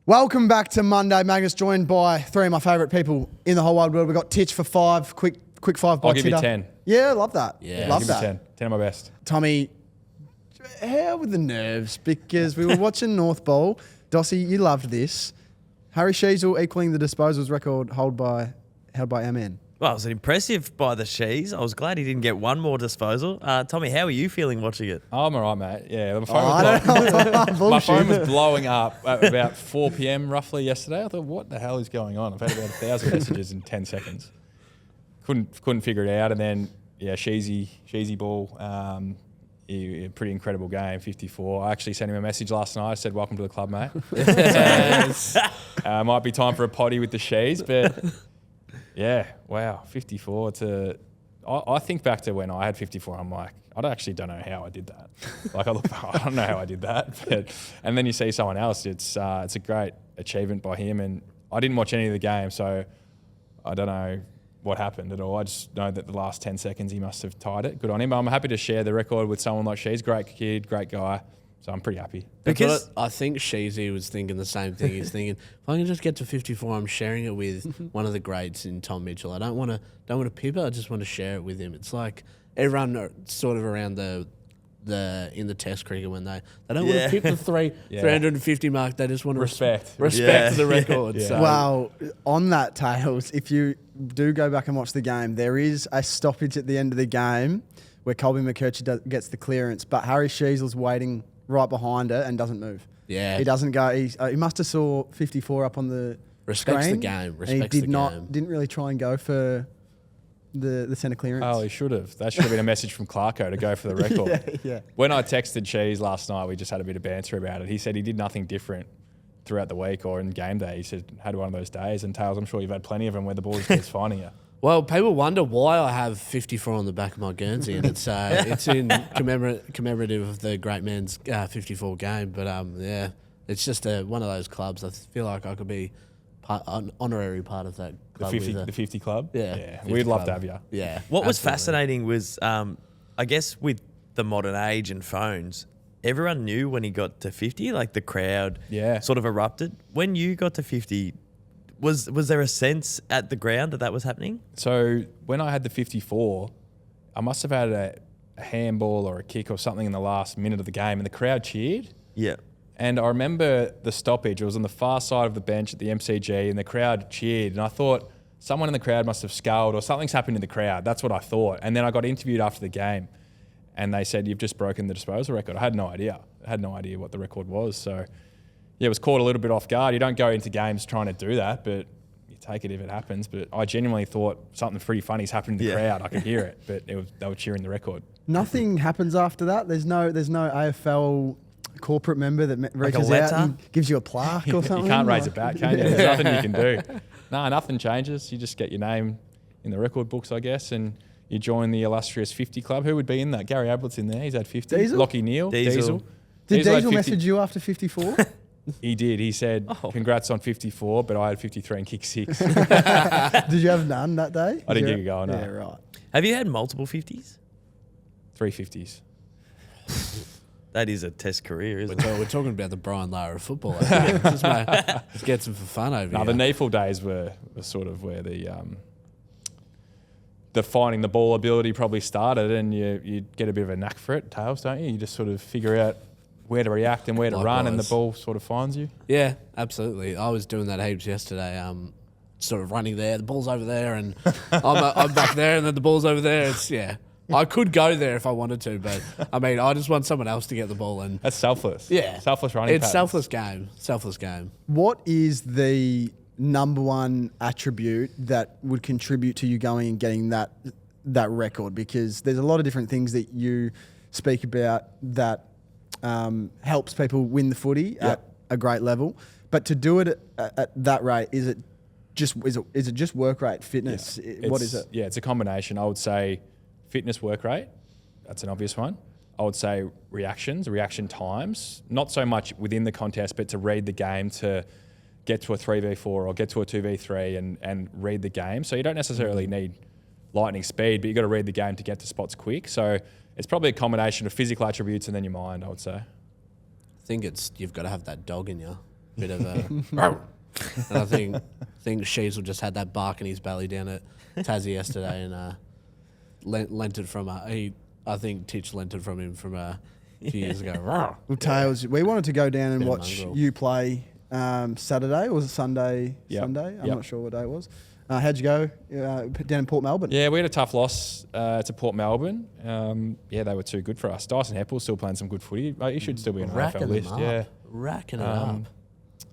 Welcome back to Monday Magnus, joined by three of my favourite people in the whole wide world. We've got Titch for 5, quick 5 box I'll give you hitter. 10. Yeah, love that. Yeah, love give that. me 10. 10 of my best. Tommy, how with the nerves? Because we were watching North Bowl. Dossie, you loved this. Harry Sheezel equaling the disposals record held by MN. Well, it was impressive by the Shees. I was glad he didn't get one more disposal. Tommy, how are you feeling watching it? Oh, I'm all right, mate. Yeah, My phone was blowing up at about 4 p.m. roughly yesterday. I thought, what the hell is going on? I've had about 1,000 messages in 10 seconds. Couldn't figure it out. And then, yeah, Sheezy ball. A pretty incredible game, 54. I actually sent him a message last night. I said, welcome to the club, mate. Might be time for a potty with the Shees, but... Yeah, wow, 54 to... I think back to when I had 54, I'm like, I actually don't know how I did that. Like, I don't know how I did that. And then you see someone else, it's a great achievement by him. And I didn't watch any of the game, so I don't know what happened at all. I just know that the last 10 seconds he must have tied it. Good on him. I'm happy to share the record with someone like She's. Great kid, great guy. So I'm pretty happy. Because I think Sheezy was thinking the same thing. He's thinking, if I can just get to 54, I'm sharing it with one of the greats in Tom Mitchell. I don't want to pip it. I just want to share it with him. It's like everyone sort of around in the Test cricket when they don't want to pip the 350 mark. They just want to respect the record. Yeah. So. Well, on that, Tails, if you do go back and watch the game, there is a stoppage at the end of the game where Colby McKerchie gets the clearance, but Harry Sheezel's waiting right behind it and doesn't move. Yeah, he doesn't go. He must have saw 54 up on the respects screen. The game. Respects and he didn't really try and go for the centre clearance. Oh, he should have. That should have been a message from Clarko to go for the record. yeah. When I texted Cheese last night, we just had a bit of banter about it. He said he did nothing different throughout the week or in game day. He said had one of those days. And Tails, I'm sure you've had plenty of them where the ball just keeps finding you. Well, people wonder why I have 54 on the back of my Guernsey, and it's in commemorative of the great man's 54 game. But yeah, it's just one of those clubs. I feel like I could be an honorary part of that club. The 50 club? Yeah. We'd love to have you. Yeah. What was fascinating was, I guess with the modern age and phones, everyone knew when he got to 50, like the crowd sort of erupted. When you got to 50, was there a sense at the ground that was happening? So when I had the 54, I must have had a handball or a kick or something in the last minute of the game, and the crowd cheered. Yeah. And I remember the stoppage. It was on the far side of the bench at the MCG, and the crowd cheered. And I thought someone in the crowd must have sculled or something's happened in the crowd. That's what I thought. And then I got interviewed after the game, and they said, you've just broken the disposal record. I had no idea. I had no idea what the record was. So... yeah, it was caught a little bit off guard. You don't go into games trying to do that, but you take it if it happens. But I genuinely thought something pretty funny's happened in the crowd. I could hear it, but they were cheering the record. Nothing happens after that. There's no AFL corporate member that reaches out and gives you a plaque or something. You can't raise it back, can you? There's nothing you can do. No, nothing changes. You just get your name in the record books, I guess, and you join the illustrious 50 club. Who would be in that? Gary Ablett's in there. He's had 50. Diesel? Lockie Neal. Diesel. Did Diesel message you after 54? He did. He said, congrats on 54, but I had 53 and kick 6. Did you have none that day? I didn't get a goal, no. Yeah, right. Have you had multiple 50s? 3 50s. That is a Test career, isn't it? We're talking about the Brian Lara of football. Just get some for fun over here. No, the Neefel days were sort of where the finding the ball ability probably started, and you get a bit of a knack for it, Tails, don't you? You just sort of figure out where to react and where to run, and the ball sort of finds you. Yeah, absolutely. I was doing that heaps yesterday. Sort of running there, the ball's over there, and I'm back there, and then the ball's over there. I could go there if I wanted to, but I mean, I just want someone else to get the ball, and that's selfless. Yeah, selfless running. It's selfless game. Selfless game. What is the number one attribute that would contribute to you going and getting that record? Because there's a lot of different things that you speak about that helps people win the footy at a great level, but to do it at that rate, is it just work rate, fitness? Yeah. What is it? Yeah, it's a combination. I would say fitness, work rate. That's an obvious one. I would say reaction times, not so much within the contest, but to read the game, to get to a 3v4 or get to a 2v3 and read the game. So you don't necessarily need lightning speed, but you've got to read the game to get to spots quick. So it's probably a combination of physical attributes and then your mind, I would say. I think you've got to have that dog in you. bit of a. And I think Sheezel just had that bark in his belly down at Tassie yesterday, and lent it from I think Titch lent it from him from a few years ago. Well, Tails, we wanted to go down and Bit of watch mongrel. you play Saturday, or was it Sunday? Yep. Sunday? I'm Yep. not sure what day it was. How'd you go down in Port Melbourne? Yeah, we had a tough loss to Port Melbourne. They were too good for us. Dyson Heppel's still playing some good footy. He should still be on an Racking AFL them list. up. Yeah. Racking it up.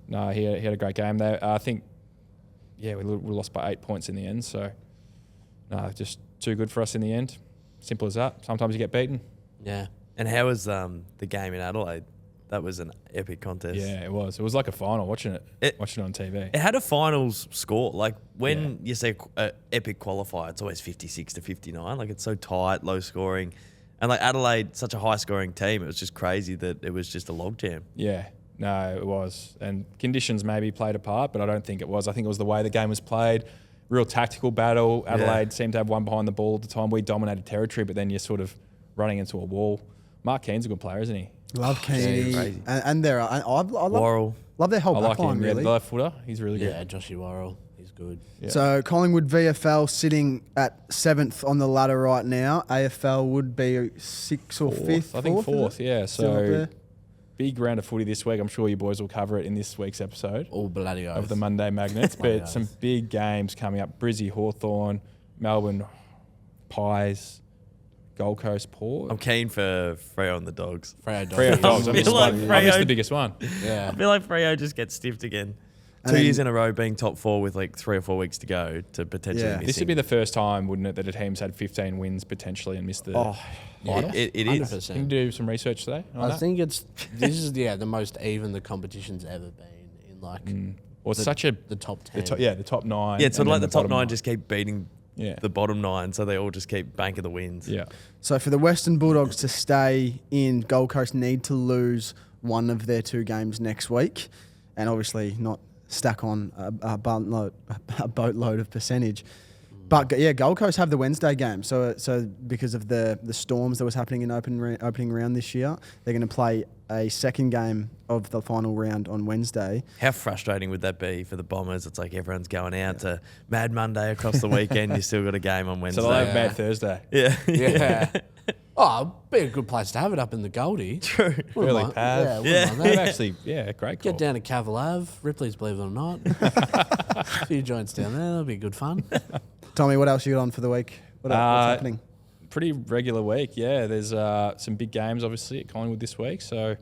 No, he had a great game there. I think, we lost by 8 points in the end. So, no, just too good for us in the end. Simple as that. Sometimes you get beaten. Yeah. And how was the game in Adelaide? That was an epic contest. Yeah, it was. It was like a final watching it on TV. It had a finals score. Like when you say epic qualifier, it's always 56 to 59. Like it's so tight, low scoring. And like Adelaide, such a high scoring team, it was just crazy that it was just a logjam. Yeah, no, it was. And conditions maybe played a part, but I don't think it was. I think it was the way the game was played. Real tactical battle. Adelaide seemed to have one behind the ball at the time. We dominated territory, but then you're sort of running into a wall. Mark Keane's a good player, isn't he? Love Yeah, Keeney. crazy. And there, I Worrell. love their whole I like backline, him. Yeah, really. the left footer. He's really good. Yeah, Joshy Worrell. He's good. Yeah. So Collingwood VFL sitting at 7th on the ladder right now. AFL would be 6th or 5th. I think fourth, is it? yeah. Still up So there? big round of footy this week. I'm sure you boys will cover it in this week's episode All bloody oath. of the Monday Magnets. Bloody But oath. some big games coming up. Brizzy, Hawthorn, Melbourne, Pies, Gold Coast, Port. I'm keen for Freo and the Dogs. Freo Dogs. Freo Dogs. I I missed, feel like I missed Freo- the biggest one. Yeah. I feel like Freo just gets stiffed again. And 2 then- years in a row being top 4 with like 3 or 4 weeks to go to potentially Yeah. missing. This would be the first time, wouldn't it, that a team's had 15 wins potentially and missed the Oh, final? it is. 100%. You can do some research today on I that. think this is the most even the competition's ever been in like Well, it's the- such a the top 10. the top 9. Yeah, it's sort and of like then the top bottom 9 just keep beating Yeah. the bottom 9, so they all just keep banking the wins. Yeah. So for the Western Bulldogs to stay in, Gold Coast need to lose one of their 2 games next week, and obviously not stack on a boatload of percentage. But yeah, Gold Coast have the Wednesday game. So because of the storms that was happening in opening round this year, they're going to play a second game of the final round on Wednesday. How frustrating would that be for the Bombers? It's like everyone's going out to Mad Monday across the weekend. You still got a game on Wednesday. So they'll have Bad Thursday. yeah. Yeah. Oh, be a good place to have it up in the Goldie. True. Early Wouldn't mind- Pav. Yeah, wouldn't Yeah. mind They've that. actually, great call. Get down to Cavill Ave, Ripley's, believe it or not. A few joints down there, that'll be good fun. Tommy, what else you got on for the week? What's happening? Pretty regular week, yeah. There's some big games, obviously, at Collingwood this week. So,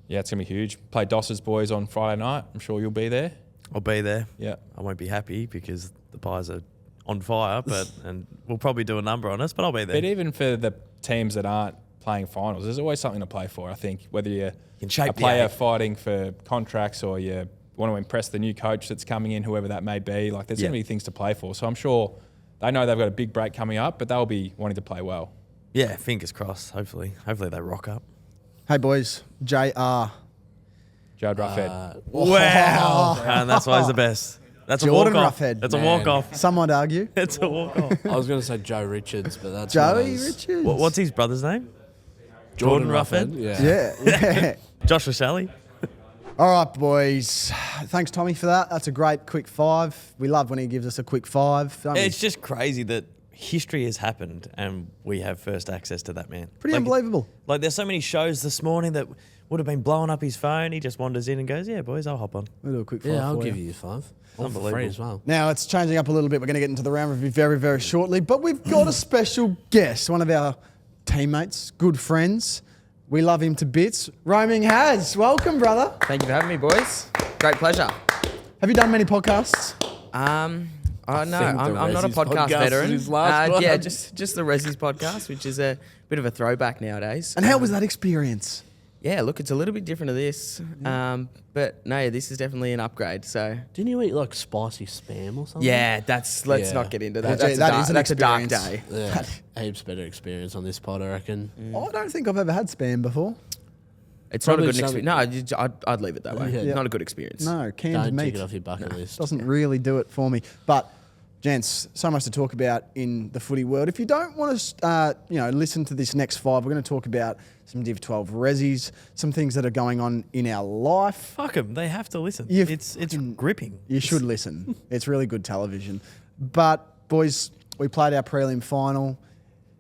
yeah, it's going to be huge. Play Doss's boys on Friday night. I'm sure you'll be there. I'll be there. Yeah. I won't be happy because the Pies are on fire, and we'll probably do a number on us, but I'll be there. But even for the teams that aren't playing finals, there's always something to play for, I think. Whether you're can shape a the player eight. fighting for contracts or you want to impress the new coach that's coming in, whoever that may be, like there's going to be things to play for. So I'm sure they know they've got a big break coming up, but they'll be wanting to play well. Yeah, fingers crossed. Hopefully they rock up. Hey boys, JR. Jared Ruffhead. Wow. And that's why he's the best. That's Jordan a walk-off. Roughhead. That's a Man. walk-off. Some might argue. It's a walk-off. I was going to say Joe Richards, but that's Joey not as- Richards. What's his brother's name? Jordan Ruffhead? Ruffhead. Yeah. Josh Rochelle? All right, boys. Thanks, Tommy, for that. That's a great quick 5. We love when he gives us a quick 5. Don't we? It's just crazy that history has happened and we have first access to that man. Pretty Like- unbelievable. Like there's so many shows this morning that would have been blowing up his phone. He just wanders in and goes, "Yeah, boys, I'll hop on." We'll do a quick 5 Yeah, I'll for give you. you 5. All for Unbelievable. free as well. Now, it's changing up a little bit. We're going to get into the round review very, very shortly. But we've got a special guest, one of our teammates, good friends. We love him to bits. RoamingHaz. Welcome, brother. Thank you for having me, boys. Great pleasure. Have you done many podcasts? Oh no, think the I'm not a Resi's podcast podcast veteran. is his last Yeah, one. just the Resi's podcast, which is a bit of a throwback nowadays. And how was that experience? Yeah, look, it's a little bit different to this, but no, this is definitely an upgrade. So Didn't you eat like spicy spam or something? yeah, let's Yeah. not get into that. Well, gee, that is an That's a dark experience. day. Yeah, heaps better experience on this pod, I reckon. I don't think I've ever had spam before. It's not a Probably good experience. No, I'd leave it that way. Yeah. Not a good experience. No, canned Don't meat. take it off your bucket list. Doesn't really do it for me. But Gents, so much to talk about in the footy world. If you don't want to, listen to this next 5, we're going to talk about some Div 12 resis, some things that are going on in our life. Fuck them, they have to listen. You've- It's gripping. You should listen. It's really good television. But, boys, we played our prelim final,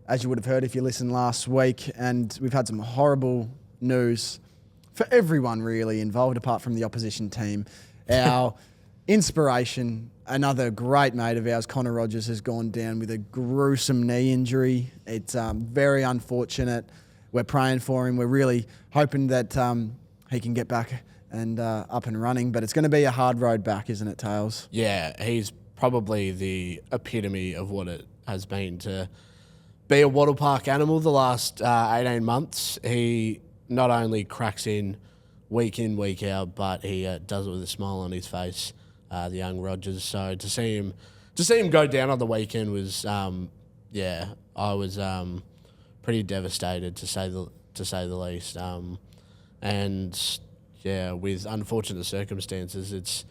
as you would have heard if you listened last week, and we've had some horrible news for everyone really involved, apart from the opposition team. Our inspiration, another great mate of ours, Connor Rogers, has gone down with a gruesome knee injury. It's very unfortunate. We're praying for him. We're really hoping that he can get back and up and running. But it's going to be a hard road back, isn't it, Tails? Yeah, he's probably the epitome of what it has been to be a Wattle Park animal the last 18 months. He not only cracks in, week out, but he does it with a smile on his face. The young Rogers. So to see him go down on the weekend was, I was pretty devastated to say the least. And yeah, with unfortunate circumstances, it's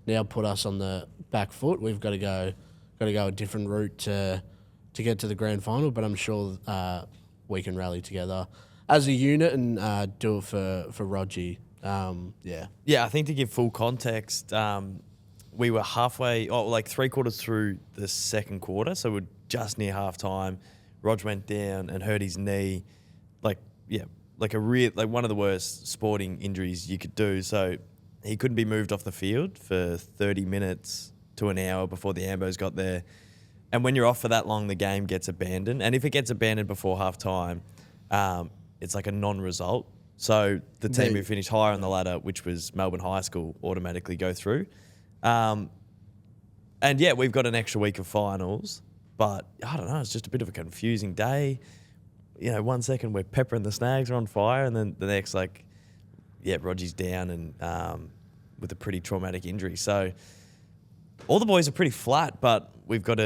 now put us on the back foot. We've got to go a different route to get to the grand final. But I'm sure we can rally together as a unit and do it for Rogie. Yeah, I think to give full context, we were like 3/4 through the second quarter, so we're just near half time. Rog went down and hurt his knee, like one of the worst sporting injuries you could do. So he couldn't be moved off the field for 30 minutes to an hour before the Ambos got there. And when you're off for that long, the game gets abandoned. And if it gets abandoned before half time, it's like a non-result. So the team who finished higher on the ladder, which was Melbourne High School, automatically go through. And yeah, we've got an extra week of finals, but I don't know, it's just a bit of a confusing day. 1 second we're peppering the snags, are on fire, and then the next, Rogie's down and with a pretty traumatic injury. So all the boys are pretty flat, but we've got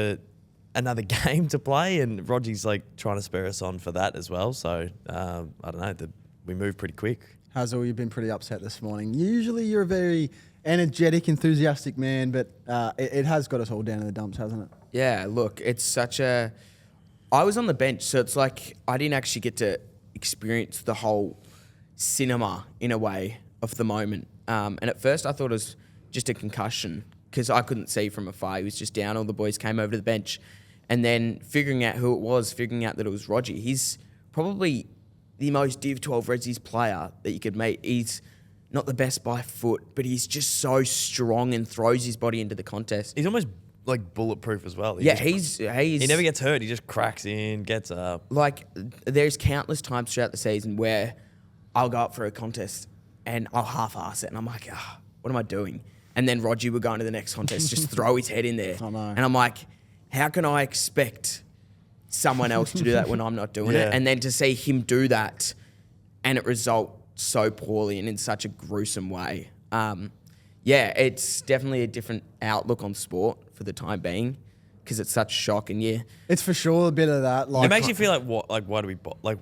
another game to play, and Rogie's trying to spur us on for that as well. So I don't know, we move pretty quick. Hazel, you've been pretty upset this morning. Usually you're a very energetic, enthusiastic man, but it has got us all down in the dumps, hasn't it? Yeah, look, it's such a... I was on the bench, so it's like I didn't actually get to experience the whole cinema, in a way, of the moment. And at first I thought it was just a concussion because I couldn't see from afar. He was just down. All the boys came over to the bench. And then figuring out who it was, figuring out that it was Rogie. He's probably the most Div 12 Resis player that you could meet. He's not the best by foot, but he's just so strong and throws his body into the contest. He's almost bulletproof as well. He never gets hurt. He just cracks in, gets up. There's countless times throughout the season where I'll go up for a contest and I'll half-ass it and I'm like, what am I doing? And then Rogie would go into the next contest, just throw his head in there. I know. And I'm like, how can I expect someone else to do that when I'm not doing it? And then to see him do that and it result so poorly and in such a gruesome way. It's definitely a different outlook on sport for the time being because it's such shock. And it's for sure a bit of that. It makes you feel why do we play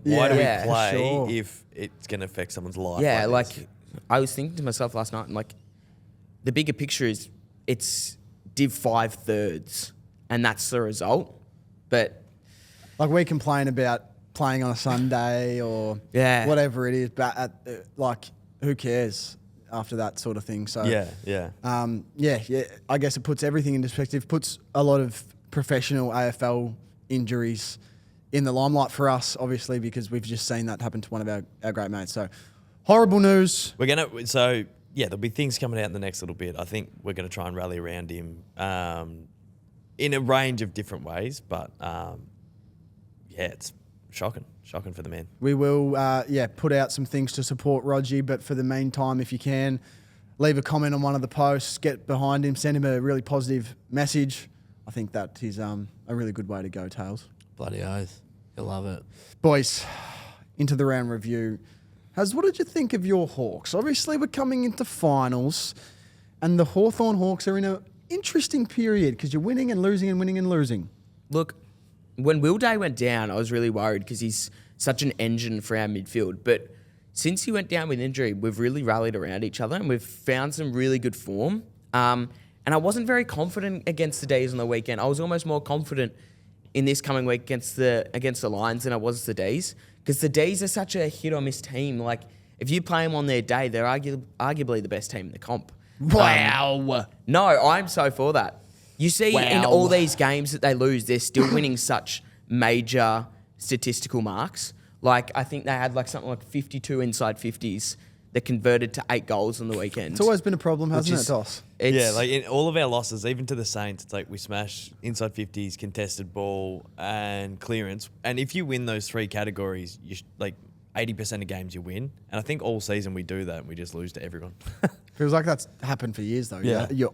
if it's going to affect someone's life? Yeah, I was thinking to myself last night, and the bigger picture is it's Div 5 thirds, and that's the result. But we complain about playing on a Sunday or whatever it is, but who cares after that sort of thing? So I guess it puts everything in perspective, puts a lot of professional AFL injuries in the limelight for us, obviously, because we've just seen that happen to one of our great mates. So horrible news. There'll be things coming out in the next little bit. I think we're going to try and rally around him in a range of different ways, but it's shocking for the man. We will, put out some things to support Rogie, but for the meantime, if you can, leave a comment on one of the posts, get behind him, send him a really positive message. I think that is a really good way to go, Tails. Bloody oath. You'll love it. Boys, into the round review. What did you think of your Hawks? Obviously, we're coming into finals, and the Hawthorn Hawks are in an interesting period because you're winning and losing and winning and losing. Look, when Will Day went down, I was really worried because he's such an engine for our midfield. But since he went down with injury, we've really rallied around each other and we've found some really good form. And And I wasn't very confident against the D's on the weekend. I was almost more confident in this coming week against the Lions than I was the D's, because the D's are such a hit or miss team. Like, if you play them on their day, they're arguably the best team in the comp. Wow. No, I'm so for that. You see in all these games that they lose, they're still winning such major statistical marks. Like, I think they had like something like 52 inside 50s that converted to 8 goals on the weekend. It's always been a problem, hasn't it, Toss? Yeah, like in all of our losses, even to the Saints, it's like we smash inside 50s, contested ball, and clearance. And if you win those 3 categories, like 80% of games you win. And I think all season we do that and we just lose to everyone. Feels like that's happened for years, though. Yeah. Your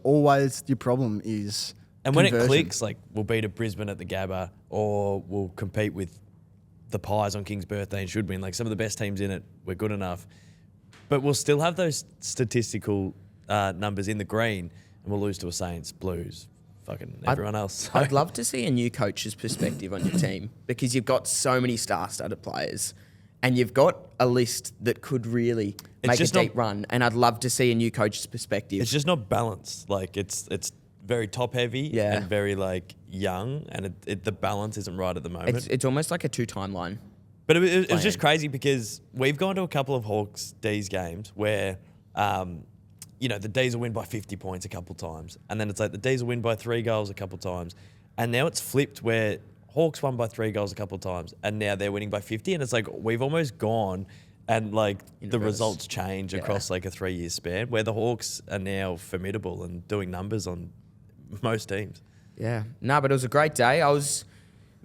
problem is And when conversion. it clicks, like we'll beat a Brisbane at the Gabba, or we'll compete with the Pies on King's birthday and should win. Like some of the best teams in it, we're good enough. But we'll still have those statistical numbers in the green, and we'll lose to a Saints, Blues, fucking everyone else. I'd love to see a new coach's perspective on your team, because you've got so many star-studded players and you've got a list that could really make a deep run. And I'd love to see a new coach's perspective. It's just not balanced. Like it's very top heavy and very like young, and the balance isn't right at the moment. It's almost like a 2 timeline. But it was just crazy because we've gone to a couple of Hawks D's games where, the D's will win by 50 points a couple times. And then it's like the D's will win by 3 goals a couple times. And now it's flipped where Hawks won by 3 goals a couple times and now they're winning by 50. And it's like we've almost gone and like the results change across like a 3-year span, where the Hawks are now formidable and doing numbers on most teams. Yeah. No, but it was a great day. I was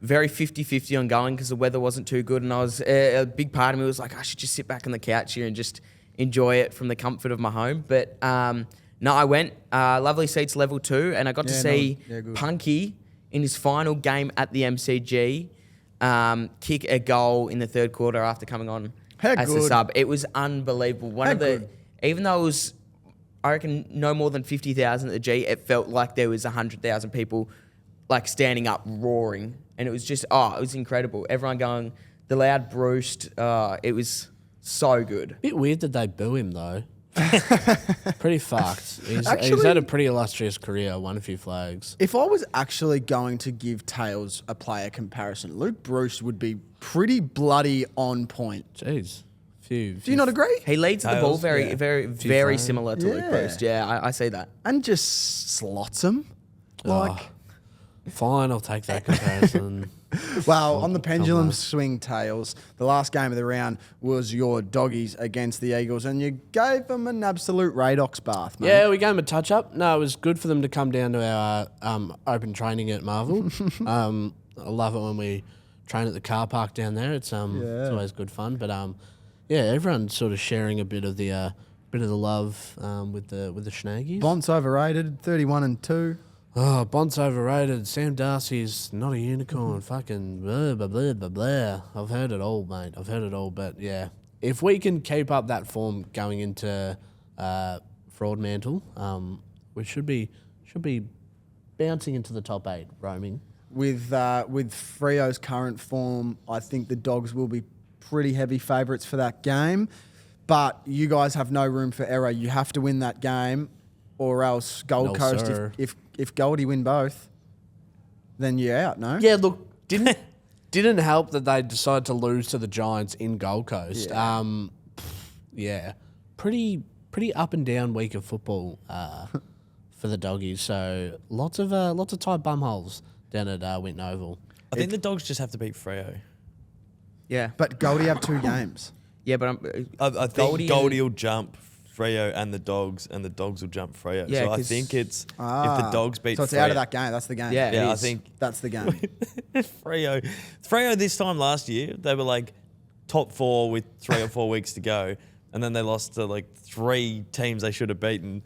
very 50-50 on going because the weather wasn't too good, and I was a big part of me was like, I should just sit back on the couch here and just enjoy it from the comfort of my home. But no, I went. Lovely seats, level 2, and I got to see Punky in his final game at the MCG kick a goal in the 3rd quarter after coming on as a sub. It was unbelievable. Even though it was, I reckon, no more than 50,000 at the G, it felt like there was 100,000 people like standing up, roaring. And it was just, it was incredible. Everyone going, the loud Bruce, it was so good. Bit weird that they boo him, though. Pretty fucked. He's had a pretty illustrious career, won a few flags. If I was actually going to give Tails a player comparison, Luke Bruce would be pretty bloody on point. Jeez. Do you not agree? He leads the ball very similar to Luke Bruce. Yeah, I see that. And just slots him. Fine, I'll take that comparison. Well, on the pendulum swing, Tails, the last game of the round was your doggies against the Eagles, and you gave them an absolute Radox bath, mate. Yeah, we gave them a touch-up. No, it was good for them to come down to our open training at Marvel. I love it when we train at the car park down there. It's always good fun. But everyone's sort of sharing a bit of the love with the Schnaggies. Bont's overrated, 31-2. Oh, Bont's overrated. Sam Darcy's not a unicorn. Fucking blah, blah, blah, blah, blah. I've heard it all, mate. I've heard it all. But, yeah, if we can keep up that form going into Fremantle, we should be bouncing into the top 8, roaming. With Freo's current form, I think the Dogs will be pretty heavy favourites for that game. But you guys have no room for error. You have to win that game, or else Gold Coast, if Goldie win both, then you're out, no? Yeah, look, didn't help that they decided to lose to the Giants in Gold Coast. Pretty up and down week of football for the Doggies. So lots of tight bum holes down at Winton Oval. I think the Dogs just have to beat Freo. Yeah. But Goldie have 2 games. Yeah, but I think Goldie will jump Freo and the Dogs will jump Freo. Yeah, so I think it's if the Dogs beat so it's Freo, out of that game. That's the game. Yeah, I think that's the game. Freo this time last year, they were like top 4 with 3 or 4 weeks to go, and then they lost to like 3 teams they should have beaten.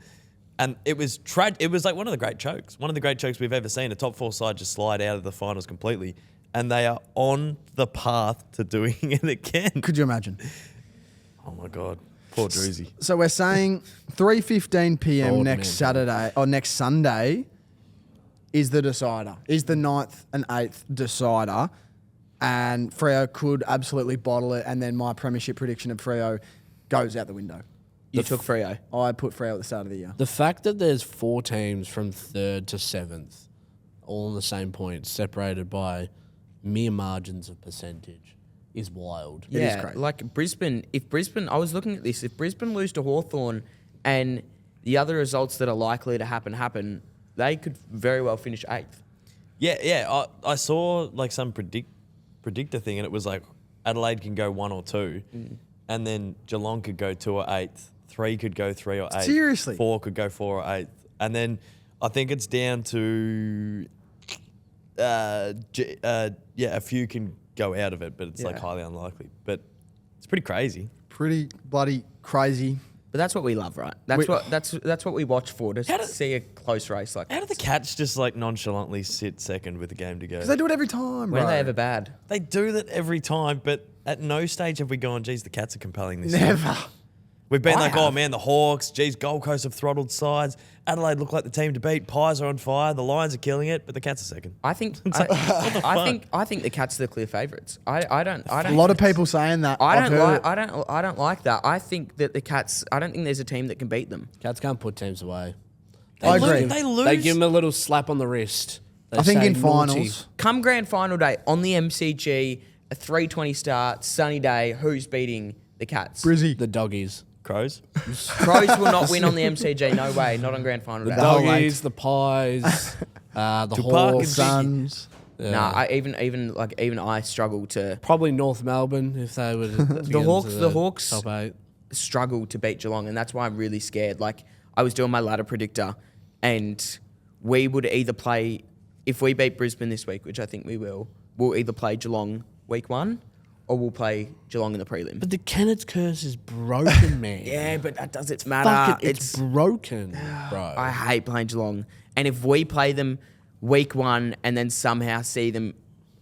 And it was it was like one of the great chokes we've ever seen. A top 4 side just slide out of the finals completely, and they are on the path to doing it again. Could you imagine? Oh my God. Poor Druzy. So we're saying 3:15 p.m. next Sunday is the decider, is the 9th and 8th decider, and Freo could absolutely bottle it, and then my premiership prediction of Freo goes out the window. You took Freo. I put Freo at the start of the year. The fact that there's 4 teams from 3rd to 7th, all on the same point, separated by mere margins of percentage, is wild. It is crazy. Like Brisbane, I was looking at this, if Brisbane lose to Hawthorn and the other results that are likely to happen, they could very well finish 8th. Yeah. I saw like some predictor thing, and it was like Adelaide can go 1 or 2, and then Geelong could go 2 or 8th. 3 could go 3 or 8th. Seriously? 4 could go 4 or 8th. And then I think it's down to, a few can go out of it, but it's like highly unlikely. But it's pretty crazy. Pretty bloody crazy. But that's what we love, right? That's what we watch for, to see a close race like How do the Cats just like nonchalantly sit second with a game to go? Because they do it every time, When bro. are they ever bad? They do that every time, but at no stage have we gone, geez, the Cats are compelling this year. Never. We've been I like, oh have. man, the Hawks, geez, Gold Coast have throttled sides. Adelaide look like the team to beat. Pies are on fire. The Lions are killing it, but the Cats are second. I think I think the Cats are the clear favourites. I don't. A lot of people saying that. I I've don't heard like. it. I don't like that. I think that the Cats. I don't think there's a team that can beat them. Cats can't put teams away. I agree. They lose. They give them a little slap on the wrist. They I think say in naughty. finals, Come grand final day on the MCG, a 3:20 start, sunny day. Who's beating the Cats? Brizzy. The doggies. Crows. Crows will not win on the MCG. No way. Not on grand final day. The whole Doggies, the Pies, the Tupac and Hawks. Suns. Nah, even I struggle to Probably North Melbourne if they were to get into the Hawks- top 8. struggle to beat Geelong, and that's why I'm really scared. Like, I was doing my ladder predictor, and we would either play, if we beat Brisbane this week, which I think we will, we'll either play Geelong week 1 or we'll play Geelong in the prelim. But the Kenneth curse is broken, man. Yeah, but that doesn't matter. Fuck it, it's broken, bro. I hate playing Geelong. And if we play them week 1 and then somehow see them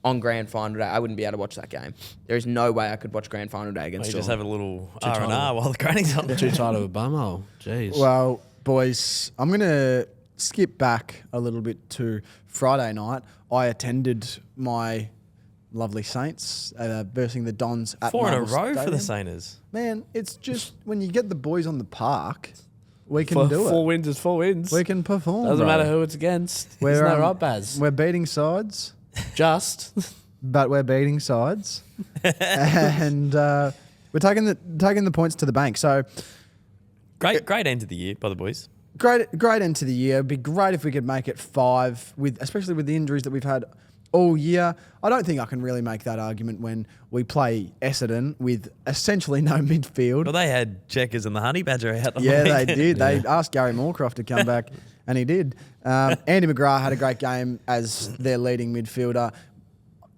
on grand final day, I wouldn't be able to watch that game. There is no way I could watch grand final day against You Geelong. just have a little tight. R&R while the granny's on. Too tight of a bumhole. Jeez. Well, boys, I'm going to skip back a little bit to Friday night. I attended my lovely Saints versing the Dons at 4 in a Marvel row for the Stadium. Sainers. Man, it's just when you get the boys on the park, we can do Four it. wins is 4 wins. We can perform. Doesn't bro. matter who it's against. We're, Isn't that um, right, Baz? We're beating sides, Just. but we're beating sides, and we're taking the points to the bank. So Great end of the year by the boys. great end to the year. It'd be great if we could make it 5, especially with the injuries that we've had all year. I don't think I can really make that argument when we play Essendon with essentially no midfield. Well, they had Checkers and the Honey Badger out. on the Yeah, they weekend. did. They asked Gary Moorcroft to come back, and he did. Andy McGrath had a great game as their leading midfielder.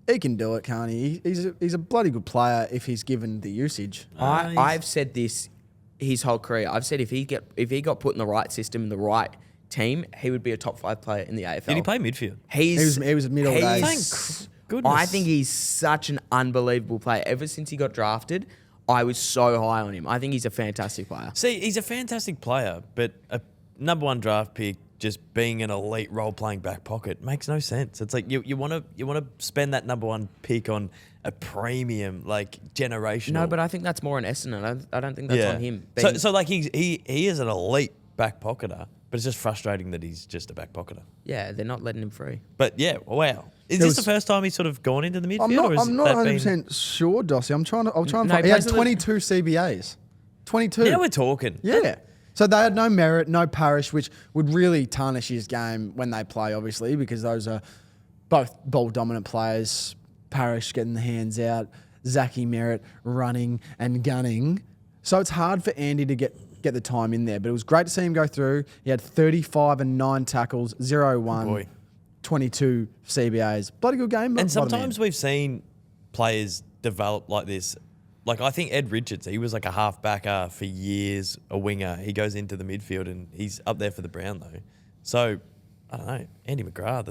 He can do it, can't he? He's a bloody good player if he's given the usage. I've said this his whole career. I've said if he got put in the right system, in the right team, he would be a top 5 player in the AFL. Did he play midfield? He was middle he's- days. Thank goodness. I think he's such an unbelievable player. Ever since he got drafted, I was so high on him. I think he's a fantastic player. See, he's a fantastic player, but a number 1 draft pick just being an elite role-playing back pocket makes no sense. It's like you want to spend that number 1 pick on a premium, like generational. No, but I think that's more an Essendon. I don't think that's on him. So like he is an elite back pocketer, but it's just frustrating that he's just a back pocketer. yeah, they're not letting him free. But yeah, wow. Is There this the was- first time he's sort of gone into the midfield? or is I'm not that 100% sure, Dossie. I'll try and No, find. he He had plays a little- 22 CBAs. 22. Now we're talking. Yeah. So they had no Merritt, no Parrish, which would really tarnish his game when they play, obviously, because those are both ball-dominant players. Parrish getting the hands out, Zachy Merritt running and gunning. So it's hard for Andy to get the time in there. But it was great to see him go through. He had 35 and 9 tackles, 0-1, Boy. 22 CBAs. Bloody good game. And sometimes we've seen players develop like this. Like I think Ed Richards, he was like a half-backer for years, a winger. He goes into the midfield and he's up there for the Brown though. So, I don't know, Andy McGrath,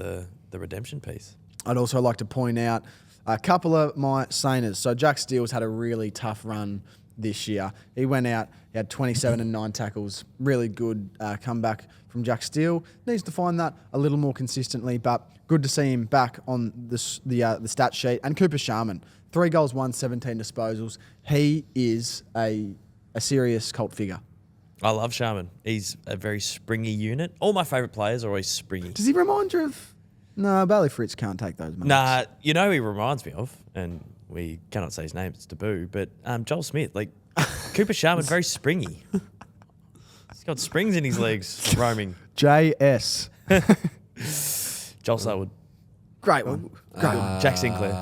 the redemption piece. I'd also like to point out a couple of my Sainers. So Jack Steele's had a really tough run this year. He went out, he had 27 and 9 tackles. Really good comeback from Jack Steele. Needs to find that a little more consistently, but good to see him back on the stat sheet. And Cooper Sharman, 3 goals, 17 disposals. He is a serious cult figure. I love Sharman. He's a very springy unit. All my favourite players are always springy. Does he remind you of? No, Bailey Fritz can't take those marks. Nah, you know who he reminds me of, and we cannot say his name, it's taboo, but Joel Smith. Like, Cooper Sharman, very springy. He's got springs in his legs, roaming. JS. Joel Selwood. Great one. Great one. Jack Sinclair.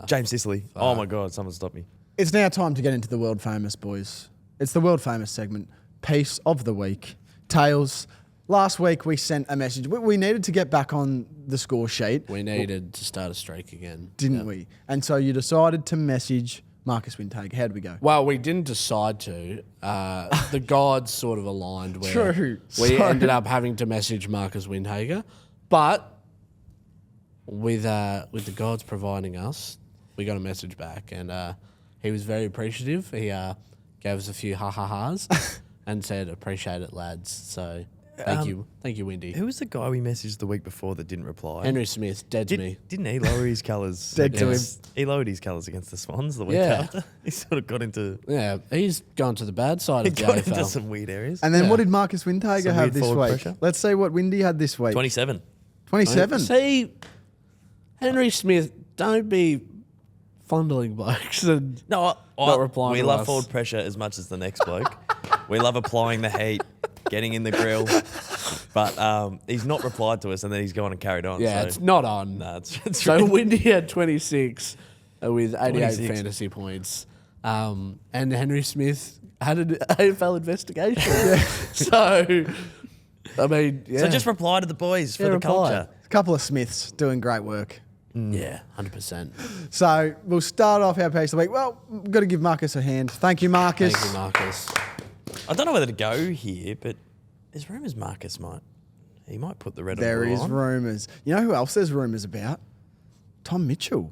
James Sicily. Oh my God, someone stop me. It's now time to get into the world famous, boys. It's the world famous segment, Piece of the Week. Tails. Last week we sent a message. We needed to get back on the score sheet. We needed to start a streak again. Didn't we? And so you decided to message Marcus Windhager. How'd we go? Well, we didn't decide to. The gods sort of aligned where True. we ended up having to message Marcus Windhager. But with the gods providing us, we got a message back, and he was very appreciative. He gave us a few ha-ha-has and said, appreciate it, lads. So thank you, Windy. Who was the guy we messaged the week before that didn't reply? Henry Smith, dead to me. Didn't he lower his colours? Dead to him. He lowered his colours against the Swans the week Yeah. after. He sort of got into He's gone to the bad side of the got into AFL. some weird areas. And then Yeah. what did Marcus Windhager Some have weird this forward week? pressure. Let's see what Windy had this week. 27. 27. See, Henry Smith, don't be fondling blokes and No, not replying we to love us. forward pressure as much as the next bloke. We love applying the heat, getting in the grill. But he's not replied to us, and then he's gone and carried on. Yeah, so. it's not on. Nah, it's So really- Windy had 26 with 88 26. fantasy points. And Henry Smith had an AFL investigation. So, I mean, yeah. So just reply to the boys for Yeah, the reply. culture. A couple of Smiths doing great work. Yeah, 100%. So we'll start off our piece of the week. Well, we've got to give Marcus a hand. Thank you, Marcus. Thank you, Marcus. I don't know whether to go here, but there's rumours Marcus might put the red There and blue is on. rumours. You know who else there's rumours about? Tom Mitchell.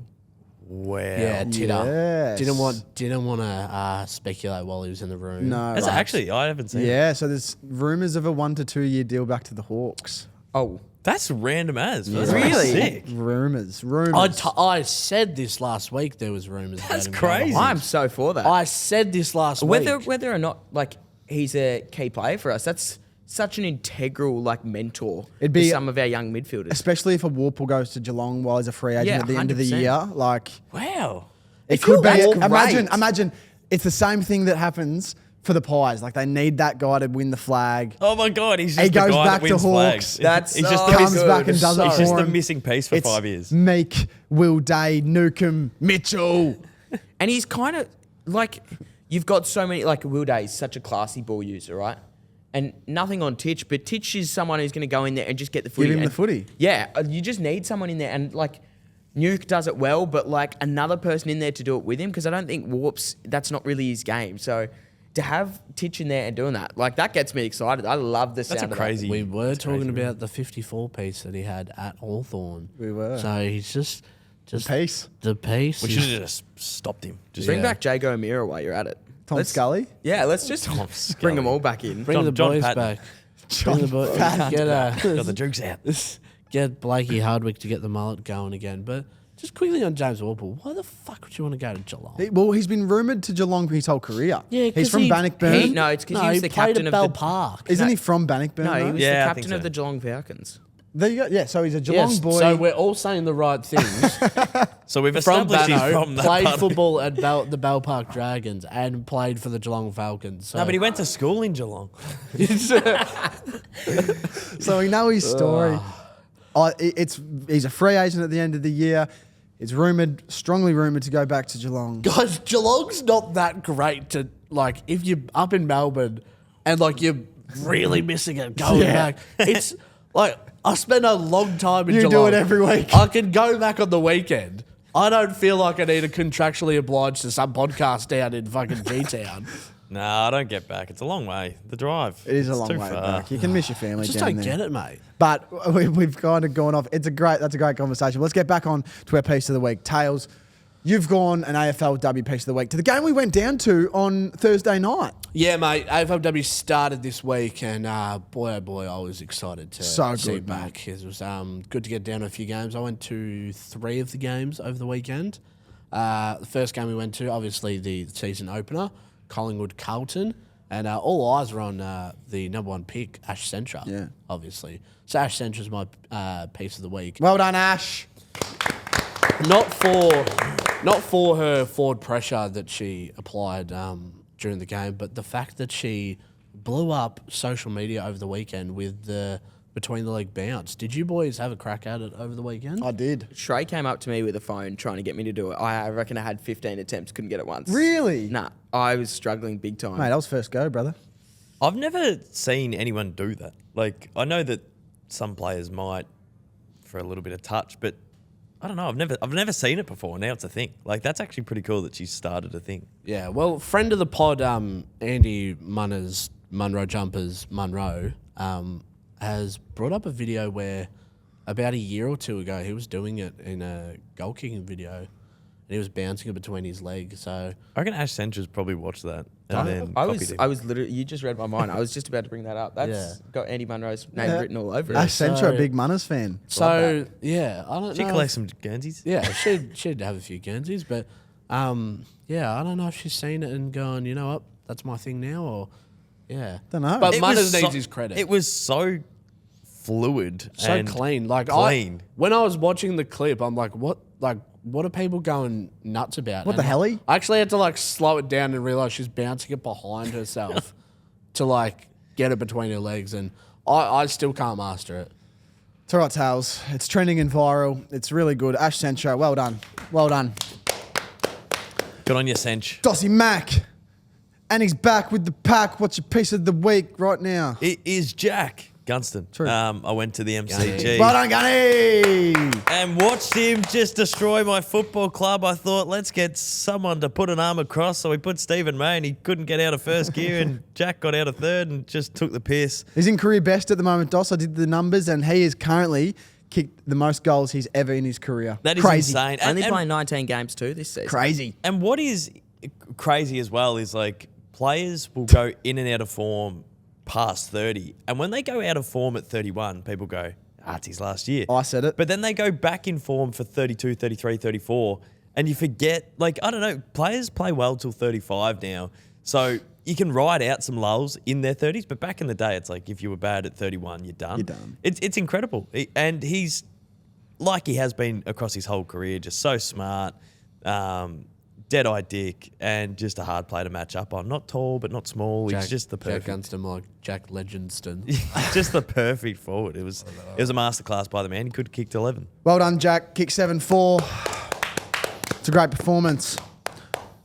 Wow. Yeah, Titter. Yes. Didn't want to speculate while he was in the room. No. That's but- actually, I haven't seen it. Yeah, so there's rumours of a 1 to 2 year deal back to the Hawks. Oh, That's random as. That's Really? Sick. Rumours. I said this last week. There was rumours. That's about him going crazy. on. I'm so for that. I said this last week. Whether or not like he's a key player for us, that's such an integral like mentor It'd be- to some of our young midfielders. Especially if a Warple goes to Geelong while he's a free agent Yeah, at the end of the 100%. year. Like, Wow. it could be. That's great. Imagine it's the same thing that happens for the Pies. Like, they need that guy to win the flag. Oh my God, he's just He the goes guy back that to wins Hawks. flags. That's he's just so the Comes good. back and does it He's for just the him. missing piece for It's 5 years. Meek, Will Day, Newcomb, Mitchell. And he's kind of like, you've got so many, like Will Day is such a classy ball user, right? And nothing on Titch, but Titch is someone who's going to go in there and just get the footy. Give him the And- footy. Yeah, you just need someone in there. And like, Nuke does it well, but like another person in there to do it with him, because I don't think Warp's, that's not really his game. So to have Titch in there and doing that, like that gets me excited. I love the sound That's a of crazy. We were that's talking crazy. about the 54 piece that he had at Hawthorn. We were. So he's just Peace. the piece. We is- should have just stopped him. that. Just Bring Yeah. back Jago O'Meara while you're at it. Tom Scully. Yeah, let's just bring them all back in. Bring the John boys Patton. back. Bring the boys. got the drinks out. Get Blakey Hardwick to get the mullet going again. But just quickly on James Warple, why the fuck would you want to go to Geelong? Well, he's been rumoured to Geelong for his whole career. Yeah, he's 'cause from Bannockburn. No, it's because No, he was he the played captain at of Bell the Park. Isn't he from Bannockburn? No, he though? was Yeah, I the think captain so. of the Geelong Falcons. There you go. Yeah, so he's a Geelong Yes, boy. so we're all saying the right things. So we've From established he's Banno, from that played part of- football at the Bell Park Dragons and played for the Geelong Falcons. So. No, but he went to school in Geelong. So we know his story. He's a free agent at the end of the year. It's strongly rumoured to go back to Geelong. Guys, Geelong's not that great to, like, if you're up in Melbourne and, like, you're really missing it going Yeah. back. It's, like, I spend a long time in You do Geelong. it every week. I can go back on the weekend. I don't feel like I need to contractually oblige to some podcast down in fucking G-Town. No, I don't get back. It's a long way. The drive. It is a It's long too way far. back. You can miss your family Just down don't there. get it, mate. But we've kind of gone off. That's a great conversation. Let's get back on to our piece of the week. Tails, you've gone an AFLW piece of the week to the game we went down to on Thursday night. Yeah, mate. AFLW started this week, and boy, oh boy, I was excited to So see good, back. It was good to get down to a few games. I went to 3 of the games over the weekend. The first game we went to, obviously the season opener, Collingwood Carlton, and all eyes were on the number 1 pick, Ash Centra. Yeah. Obviously. So Ash Centra's my piece of the week. Well done, Ash. Not for her forward pressure that she applied during the game, but the fact that she blew up social media over the weekend with the between the leg bounce. Did you boys have a crack at it over the weekend? I did. Trey came up to me with a phone trying to get me to do it. I reckon I had 15 attempts, couldn't get it once. Really? Nah, I was struggling big time. Mate, that was first go, brother. I've never seen anyone do that. Like, I know that some players might for a little bit of touch, but I don't know. I've never seen it before. Now it's a thing. Like, that's actually pretty cool that she started a thing. Yeah, well, friend of the pod, Andy Munro Jumpers Munro, has brought up a video where about a year or two ago he was doing it in a goal kicking video, and he was bouncing it between his legs. So I reckon Ash Centra's probably watched that. And then I copied him. was literally, you just read my mind. I was just about to bring that up. That's got Andy Munro's name written all over Ash it. Centra, a big Munners fan. So yeah, I don't She know. collects some Guernseys. Yeah, she'd have a few Guernseys, but yeah, I don't know if she's seen it and gone, you know what, that's my thing now, or yeah, Don't know. But It Munners was needs so- his credit. It was so fluid. so and clean. Like clean. when I was watching the clip, I'm like, what are people going nuts about? What the And helly? I actually had to like slow it down and realize she's bouncing it behind herself to like get it between her legs, and I still can't master it. It's all right, Tails. It's trending and viral. It's really good. Ash Centra, well done. Well done. Good on you, Sench. Dossie Mack. And he's back with the pack. What's your piece of the week right now? It is Jack Gunston. True. I went to the MCG. Well done, Gunny. And watched him just destroy my football club. I thought, let's get someone to put an arm across. So we put Stephen May, and he couldn't get out of first gear, and Jack got out of third and just took the piss. He's in career best at the moment, Doss. I did the numbers, and he is currently kicked the most goals he's ever in his career. That is crazy. insane. Only playing 19 games too this season. Crazy. And what is crazy as well is like players will go in and out of form past 30. And when they go out of form at 31, people go, it's his last year. I said it. But then they go back in form for 32, 33, 34. And you forget, like, I don't know, players play well till 35 now. So you can ride out some lulls in their 30s. But back in the day, it's like if you were bad at 31, you're done. You're done. It's incredible. And he's, like he has been across his whole career, just so smart. Dead-eye dick, and just a hard player to match up on. Not tall, but not small. He's just the Jack perfect, Gunston, like Jack Legendston. just the perfect forward. It was a masterclass by the man. He could have kicked 11. Well done, Jack. Kick 7-4. It's a great performance.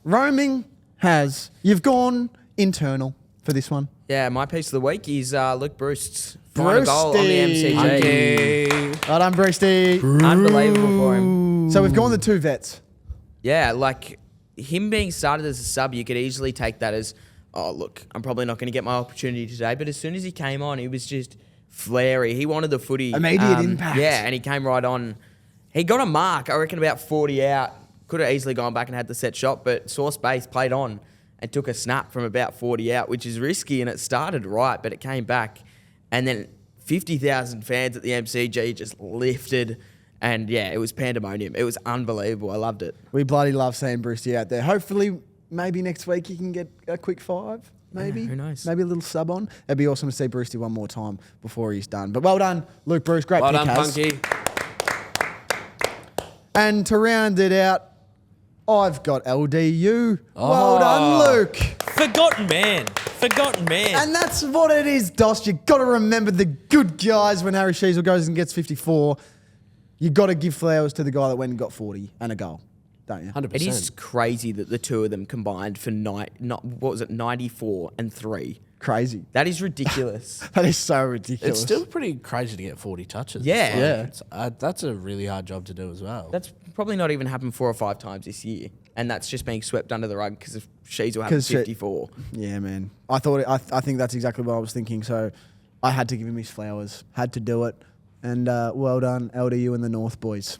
Roaming has. You've gone internal for this one. Yeah, my piece of the week is Luke Bruce's final goal on the Brewsty. MCG. Well done, Brewsty. Unbelievable for him. So we've gone the two vets. Yeah, like him being started as a sub, you could easily take that as, oh, look, I'm probably not going to get my opportunity today. But as soon as he came on, he was just flary. He wanted the footy. Immediate impact. Yeah, and he came right on. He got a mark, I reckon, about 40 out. Could have easily gone back and had the set shot, but saw space, played on, and took a snap from about 40 out, which is risky. And it started right, but it came back. And then 50,000 fans at the MCG just lifted. And yeah, it was pandemonium. It was unbelievable. I loved it. We bloody love seeing Brewsty out there. Hopefully, maybe next week he can get a quick 5. Maybe. Yeah, who knows? Maybe a little sub on. It'd be awesome to see Brewsty one more time before he's done. But well done, Luke Bruce. Great Well pick, done, Haz. Punky. And to round it out, I've got LDU. Well done, Luke. Forgotten man. And that's what it is, Doss. You got to remember the good guys when Harry Sheezel goes and gets 54. You got to give flowers to the guy that went and got 40 and a goal, don't you? 100%. It is crazy that the two of them combined for 94 and 3. Crazy. That is ridiculous. That is so ridiculous. It's still pretty crazy to get 40 touches. Yeah. Like, Yeah. it's, that's a really hard job to do as well. That's probably not even happened 4 or 5 times this year. And that's just being swept under the rug because of Sheezel having 54. Yeah, man. I think that's exactly what I was thinking. So I had to give him his flowers. Had to do it. And well done, LDU and the North boys.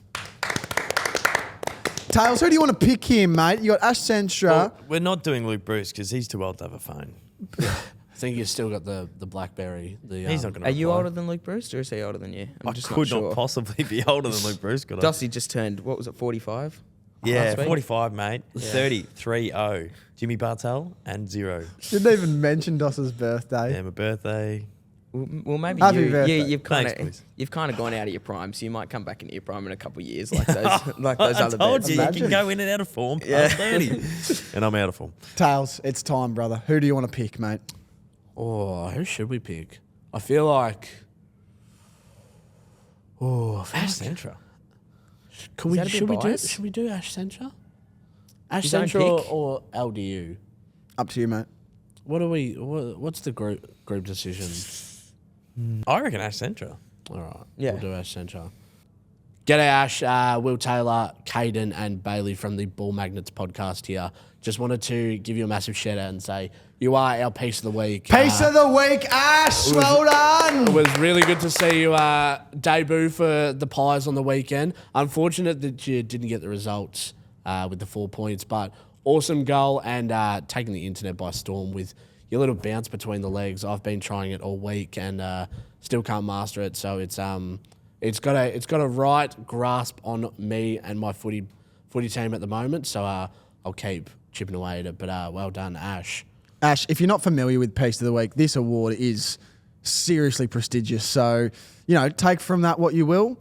Tails, who do you want to pick here, mate? You got Ash Centra. Well, we're not doing Luke Bruce because he's too old to have a phone. I think you've still got the BlackBerry. He's not going to Are you older than Luke Bruce or is he older than you? I'm I just could not sure. not possibly be older than Luke Bruce, could I? Dossie just turned, what was it, 45? Yeah, last week? 45, mate. 33-0. Jimmy Bartell and 0. Didn't even mention Doss's birthday. Yeah, my birthday. Well, maybe Happy birthday. you've Thanks, kind boys. of gone out of your prime, so you might come back into your prime in a couple of years, like those like those I other told bets. you, you Imagine. can go in and out of form past 30. And I'm out of form. Tails, it's time, brother. Who do you want to pick, mate? Oh, who should we pick? I feel like. Oh, Ash Centra. Can Is we? that a bit Should we do? biased? Should we do Ash Centra? Ash His own Centra pick? or LDU? Up to you, mate. What are we? What's the group decision? I reckon Ash Centra. All right, Yeah. we'll do Ash Centra. G'day, Ash. Will Taylor, Caden, and Bailey from the Ball Magnets podcast here. Just wanted to give you a massive shout out and say you are our piece of the week. Piece of the week, Ash. Well done. It was really good to see you debut for the Pies on the weekend. Unfortunate that you didn't get the results with the 4 points, but awesome goal and taking the internet by storm with your little bounce between the legs. I've been trying it all week and still can't master it. So it's got a right grasp on me and my footy team at the moment. So I'll keep chipping away at it. But well done, Ash. Ash, if you're not familiar with Piece of the Week, this award is seriously prestigious. So, take from that what you will.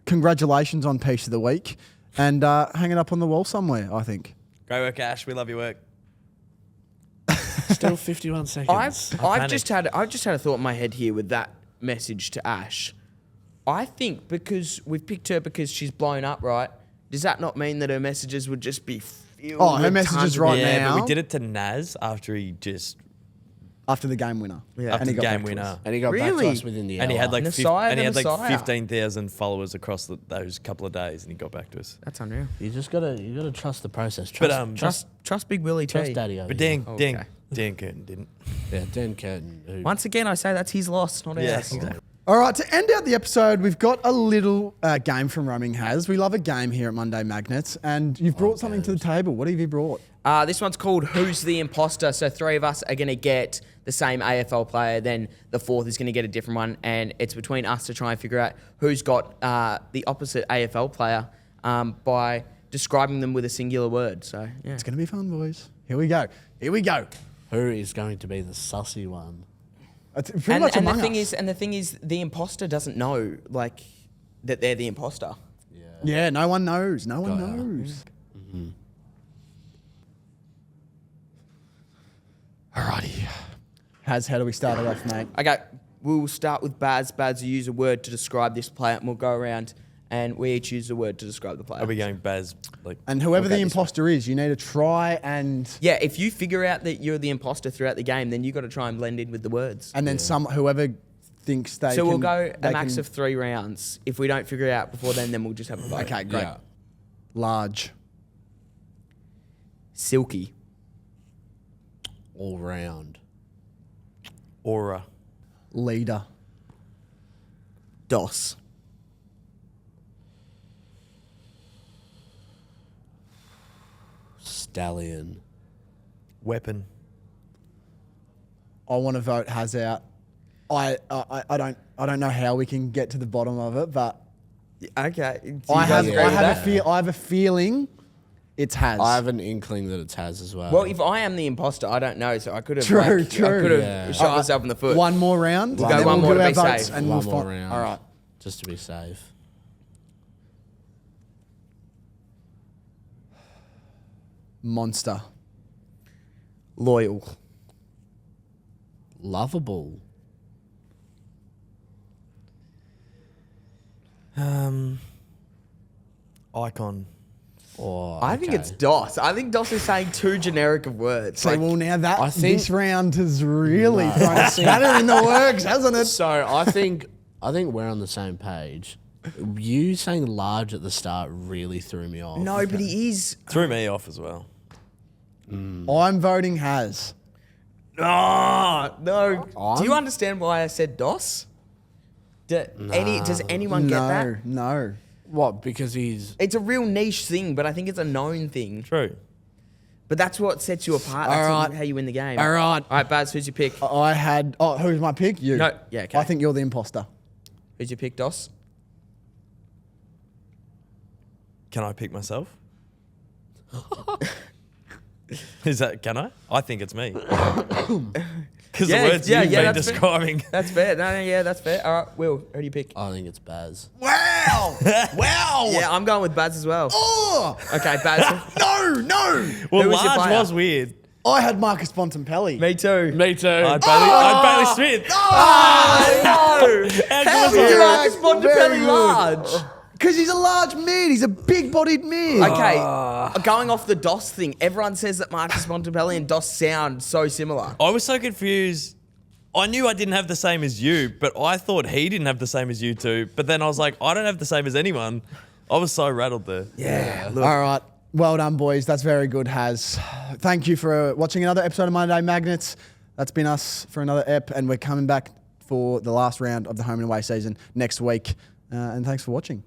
Congratulations on Piece of the Week. And hang it up on the wall somewhere, I think. Great work, Ash. We love your work. Still 51 seconds. I've just had a thought in my head here with that message to Ash. I think because we've picked her because she's blown up, right? Does that not mean that her messages would just be filled? Oh, her with messages tons of- right yeah, now. but we did it to Naz after he just After the game winner. Yeah. after he the got game back to winner. us. And he got back to Really? us within the hour. And he had like Messiah the Messiah. 15,000 followers across those couple of days, and he got back to us. That's unreal. You gotta trust the process. But Trust Big Willie trust T. Daddy over but here. Dan Curtin didn't. Yeah, Dan Curtin. Who, Once again, I say that's his loss, not Yeah, ours. exactly. All right, to end out the episode, we've got a little game from RoamingHaz. We love a game here at Monday Magnets, and you've brought something to the table. What have you brought? This one's called Who's the Imposter? So 3 of us are going to get the same AFL player, then the 4th is going to get a different one, and it's between us to try and figure out who's got the opposite AFL player by describing them with a singular word. So, yeah. It's going to be fun, boys. Here we go. who is going to be the sussy one? It's pretty much And the Among thing Us. is, the imposter doesn't know, like, that they're the imposter. Yeah, no one knows. No one Got ya. knows. Alrighty. Haz, how do we start it off, mate? Okay, we'll start with Baz. Baz will use a word to describe this player, and we'll go around and we each use a word to describe the player. Are we going Baz? Like, And whoever Okay, the this imposter is, you need to try and Yeah, if you figure out that you're the imposter throughout the game, then you got to try and blend in with the words. then whoever thinks they So can, we'll go they a max can- of 3 rounds. If we don't figure it out before then we'll just have a vote. Okay, great. Yeah. Large. Silky. All round. Aura. Leader. DOS. Stallion. Weapon. I want to vote Haz out. I don't know how we can get to the bottom of it, but Okay. I have agree with that? I have a feeling it's Haz. I have an inkling that it's Haz as well. Well, if I am the imposter, I don't know, so I could have True, I true. could have Yeah. shot myself in the foot. One more round. We'll and go then one we'll more do to our be votes safe. and one we'll more find- round. All right. Just to be safe. Monster. Loyal. Lovable. Icon. Or I think it's DOS. I think DOS is saying too generic of words. So, Like, well, now I think- this round has really thrown a spanner in the works, hasn't it? So I think we're on the same page. You saying large at the start really threw me off. no, but he is. Threw me off as well. I'm voting Haz. Oh, no. I'm- Do you understand why I said DOS? Does anyone get that? No. What? Because he's It's a real niche thing, but I think it's a known thing. True. But that's what sets you apart. That's All right. how you win the game. All right. All right, Baz, who's your pick? I had. Oh, who's my pick? You. No, yeah, okay. I think you're the imposter. Who's your pick, DOS? Can I pick myself? Is that? Can I? I think it's me. Because Yeah, the words yeah, you've yeah, been that's fair. describing. That's fair. No, yeah, that's fair. All right, Will, who do you pick? I think it's Baz. Wow! Wow! Yeah, I'm going with Baz as well. Oh! Okay, Baz. No! Well, Who was your large player? was weird. I had Marcus Bontempelli. Me too. Me too. I'd Bailey Smith. No! How How good was did you that? Marcus Bontempelli large? Because he's a large mid. He's a big-bodied mid. Okay, going off the DOS thing, everyone says that Marcus Bontempelli and DOS sound so similar. I was so confused. I knew I didn't have the same as you, but I thought he didn't have the same as you two. But then I was like, I don't have the same as anyone. I was so rattled there. Yeah. All right. Well done, boys. That's very good, Haz. Thank you for watching another episode of Monday Magnets. That's been us for another ep, and we're coming back for the last round of the home and away season next week. And thanks for watching.